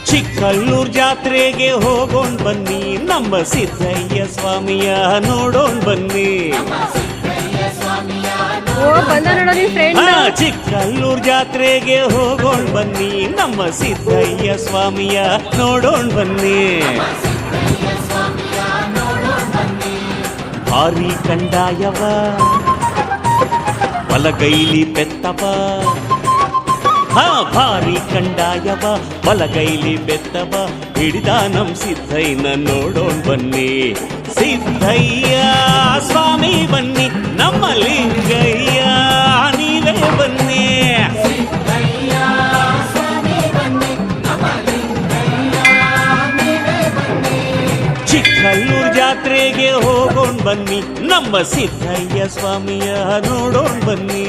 ಚಿಕ್ಕಲ್ಲೂರ್ ಜಾತ್ರೆಗೆ ಹೋಗೋಣ ಬನ್ನಿ, ನಮ್ಮ ಸಿದ್ದಯ್ಯ ಸ್ವಾಮಿಯ ನೋಡೋಣ ಬನ್ನಿ. ಚಿಕ್ಕಲ್ಲೂರ್ ಜಾತ್ರೆಗೆ ಹೋಗೋಣ ಬನ್ನಿ, ನಮ್ಮ ಸಿದ್ದಯ್ಯ ಸ್ವಾಮಿಯ ನೋಡೋಣ ಬನ್ನಿ. ಭಾರಿ ಕಂಡಾಯವ ಬಲಗೈಲಿ ಬೆತ್ತವ, ಭಾರಿ ಕಂಡಾಯವ ಬಲಗೈಲಿ ಬೆತ್ತವ ಹಿಡಿದ ನಮ್ ಸಿದ್ದಯ್ಯನ ನೋಡೋಣ ಬನ್ನಿ. ಸಿದ್ದಯ್ಯ ಸ್ವಾಮಿ ಬನ್ನಿ, ನಮ್ಮ ಲಿಂಗಯ್ಯ ನೀವೇ ಬನ್ನಿ. ಚಿಕ್ಕಲ್ಲೂರ್ ಜಾತ್ರೆಗೆ ಹೋಗೋಣ ಬನ್ನಿ, ನಮ್ಮ ಸಿದ್ದಯ್ಯ ಸ್ವಾಮಿಯ ನೋಡೋಣ ಬನ್ನಿ.